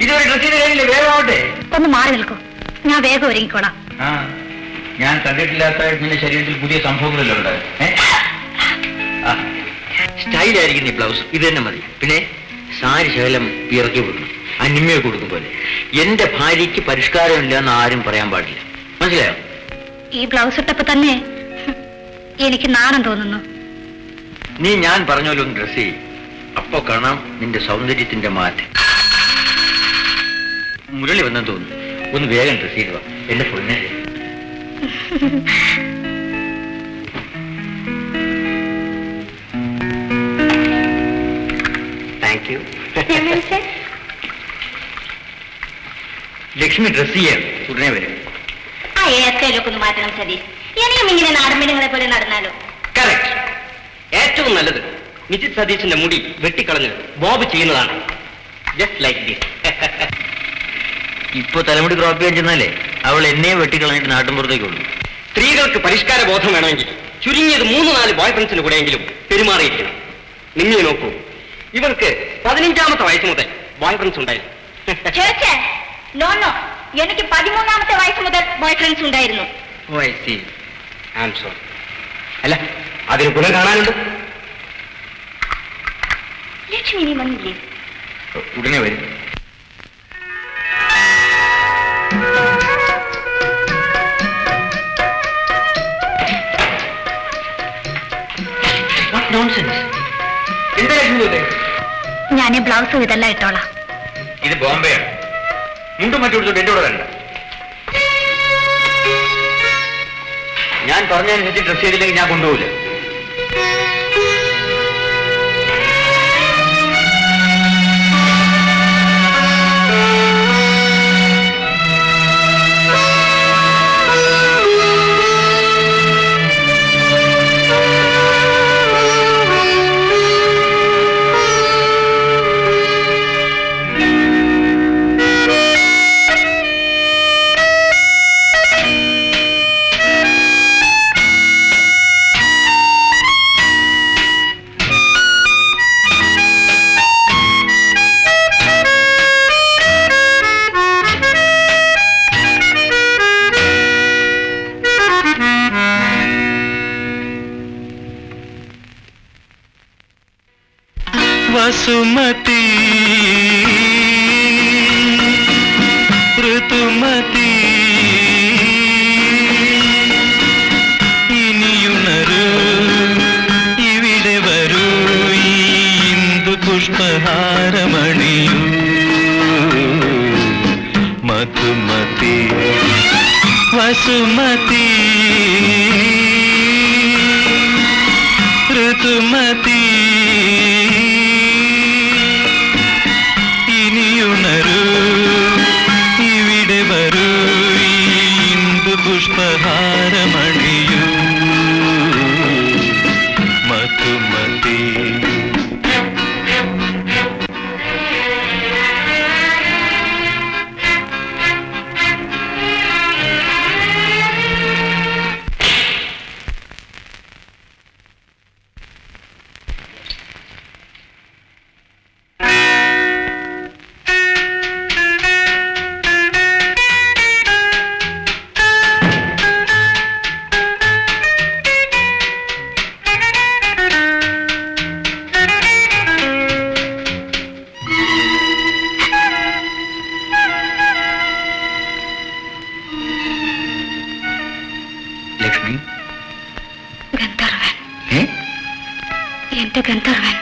ഇതൊരു ഡ്രസ്സിന്റെ കയ്യില് വേഗമാവട്ടെ. ഒന്ന് മാറി നിൽക്കൂ, ഞാൻ വേഗം ഒരുങ്ങിക്കോളാം. ഞാൻ കണ്ടിട്ടില്ലാത്ത നിന്റെ ശരീരത്തിൽ പുതിയ സംഭവങ്ങളല്ലോ ഉണ്ട്. സ്റ്റൈലായിരിക്കും ഈ ബ്ലൗസ്, ഇത് തന്നെ മതി. പിന്നെ സാരി ശകലം ഇറക്കി കൊടുക്കണം, അന്യമയെ കൊടുക്കും പോലെ. എന്റെ ഭാര്യയ്ക്ക് പരിഷ്കാരമില്ല എന്ന് ആരും പറയാൻ പാടില്ല, മനസ്സിലായോ? ഈ ബ്ലൗസ് ഇട്ടപ്പോ തന്നെ എനിക്ക് നാണം തോന്നുന്നു. നീ ഞാൻ പറഞ്ഞ പോലെ ഒന്ന് ഡ്രസ് ചെയ്യും, അപ്പൊ കാണാം നിന്റെ സൗന്ദര്യത്തിന്റെ മാറ്റം. മുരളി വന്നെന്ന് തോന്നുന്നു, ഒന്ന് വേഗം ഡ്രസ് ചെയ്തു എന്റെ പൊന്നെ. Thank you. ലക്ഷ്മി ഡ്രസ് ചെയ്യാൻ ഉടനെ വരും. ആ ഏർക്കയിലൊക്കെ ഒന്ന് മാറ്റണം സതീഷ്. എനിക്കും ഇങ്ങനെ നാടൻപെണ്ണുങ്ങളെ പോലെ നടന്നാലോ? കറക്റ്റ്. ഏറ്റവും നല്ലത് മിസിസ് സതീഷിന്റെ മുടി വെട്ടിക്കളഞ്ഞ് ബോബ് ചെയ്യുന്നതാണ്. Just like this. ഇപ്പൊ തലമുടി ക്രോപ്പ് ചെയ്യാൻ ചെന്നാലേ അവൾ എന്നെ വെട്ടിക്കളഞ്ഞിട്ട് നാട്ടിൻപുറത്തേക്കുള്ളൂ. സ്ത്രീകൾക്ക് പരിഷ്കാര ബോധം വേണമെങ്കിൽ ചുരുങ്ങിയത് 3-4 ബോയ് ഫ്രണ്ട്സിന് കൂടെയെങ്കിലും പെരുമാറിയിരിക്കണം. നിന്നെ നോക്കൂ, ഇവർക്ക് 15ാമത്തെ വയസ്സ് മുതൽ ബോയ് ഫ്രണ്ട്സ് ഉണ്ടായിരുന്നു. എനിക്ക് 13ാമത്തെ വയസ്സ് മുതൽ ബോയ് ഫ്രണ്ട്സ് ഉണ്ടായിരുന്നു. അല്ല, അതിന് ഗുണം കാണാനുണ്ട്. ലക്ഷ്മി നീ വന്നില്ലേ? ഉടനെ വരും. ഞാൻ ബ്ലൗസും ഇതെല്ലാം ഇട്ടോളാം. ഇത് ബോംബെയാണ്. മുണ്ടും മറ്റു കൊടുത്തിട്ട് എന്റെ കൂടെ വേണ്ട. ഞാൻ പറഞ്ഞതനുസരിച്ച് ഡ്രസ് ചെയ്തില്ലെങ്കിൽ ഞാൻ കൊണ്ടുപോകില്ല. वसुमती ऋतुमती ഇനിയുണരൂ ഇവിടെ വരൂ ഈ ഇന്ദു പുഷ്പഹാരമണിയൂ മധുമതി വസുമതി ഋതുമതി ഇവിടെ വരൂ ഇന്ദു പുഷ്പഹാരമണിയൂ മധുമതി. എന്റെ ഗന്ധർവൻ.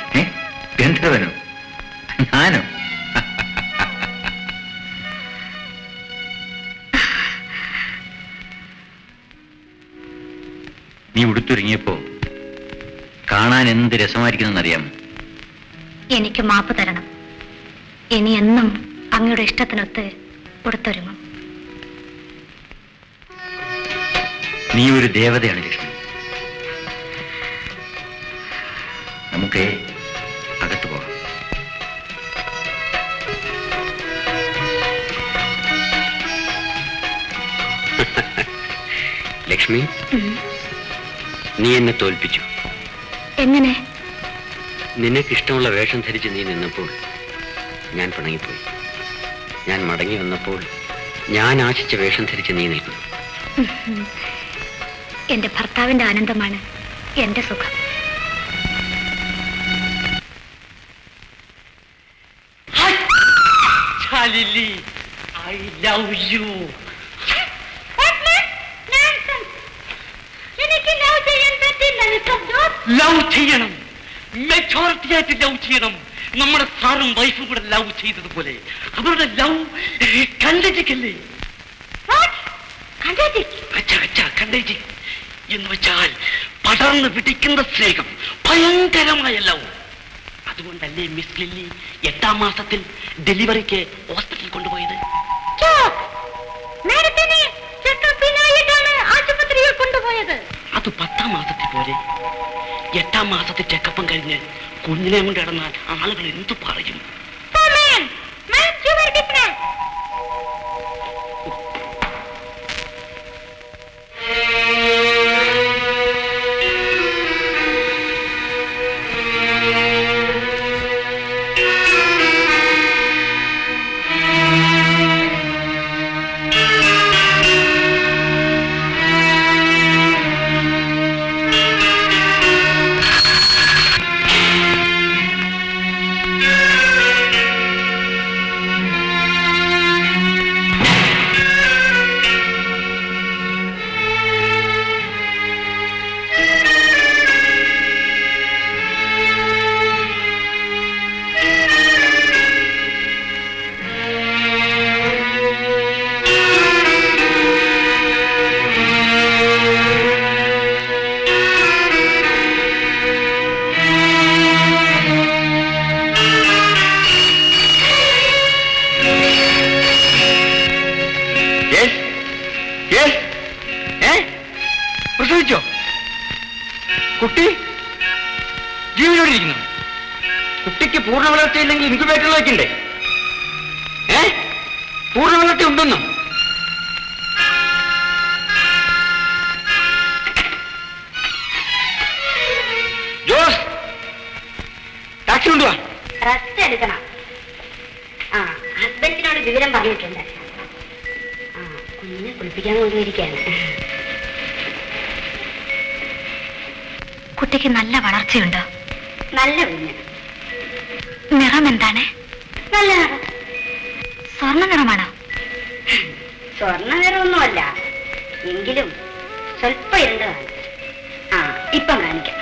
ഗന്ധർവനോ? ഞാനോ? നീ ഉടുത്തൊരുങ്ങിയപ്പോ കാണാൻ എന്ത് രസമായിരിക്കുന്നറിയാമോ? എനിക്ക് മാപ്പ് തരണം. ഇനി എന്നും അങ്ങയുടെ ഇഷ്ടത്തിനൊത്ത് ഉടുത്തൊരുങ്ങും. നീ ഒരു ദേവതയാണ് ലക്ഷ്മി. നമുക്ക് അകത്ത് പോകാം. ലക്ഷ്മി, നീ എന്നെ തോൽപ്പിച്ചു. എങ്ങനെ? നിനക്കിഷ്ടമുള്ള വേഷം ധരിച്ച് നീ നിന്നപ്പോൾ ഞാൻ പിണങ്ങിപ്പോയി. ഞാൻ മടങ്ങി വന്നപ്പോൾ ഞാൻ ആശിച്ച വേഷം ധരിച്ച് നീ നിൽക്കുന്നു. എന്റെ ഭർത്താവിന്റെ ആനന്ദമാണ് എന്റെ സുഖം. I love you. ലവ് ചെയ്യണം, മെച്ചോറിറ്റി ആയിട്ട് ലവ് ചെയ്യണം. നമ്മുടെ സാറും വൈഫും കൂടെ ലവ് ചെയ്തതുപോലെ അവരുടെ ലവ് കണ്ടേജിക്കല്ലേ? കണ്ടേജി എന്ന് വെച്ചാൽ പടർന്ന് പിടിക്കുന്ന സ്നേഹം, ഭയങ്കരമായ ലവ്. അതുകൊണ്ടല്ലേ മിസ് ലില്ലി 8ാം മാസത്തിൽ ഡെലിവറിക്ക് ഹോസ്പിറ്റലിൽ കൊണ്ടുപോയത്? ആശുപത്രിയിൽ കൊണ്ടുപോയത് അത് 10ാം മാസത്തിൽ പോലെ. 8ാം മാസത്തിൽ ചെക്കപ്പം കഴിഞ്ഞ് കുഞ്ഞിനെ കൊണ്ട് കിടന്നാൽ ആളുകൾ എന്തു പറയും? പ്രസവിച്ചോ? കുട്ടി ജീവനോടിരിക്കുന്നു. കുട്ടിക്ക് പൂർണ്ണ വളർച്ചയില്ലെങ്കിൽ ഇൻക്യുബേറ്ററിൽ വയ്ക്കണ്ടേ? പൂർണ്ണ വളർച്ച ഉണ്ടെന്നോ? ജോസ്, ടാക്സി കൊണ്ടുവാ. റെസ്റ്റ് എടുക്കണം. ഹസ്ബൻഡിനോട് വിവരം പറഞ്ഞിട്ടുണ്ട്. കുഞ്ഞിനെ കുളിപ്പിക്കാൻ കൊണ്ടുപോയിരിക്കുകയാണ്. കുട്ടിക്ക് നല്ല വളർച്ചയുണ്ടോ? നല്ല കുഞ്ഞ്. നിറം എന്താണ്? നല്ല നിറം. സ്വർണ്ണ നിറമാണോ? സ്വർണ്ണ നിറമൊന്നുമല്ല, എങ്കിലും സ്വല്പം ഇരുണ്ടതാണ്. ഇപ്പം കാണിക്കാം.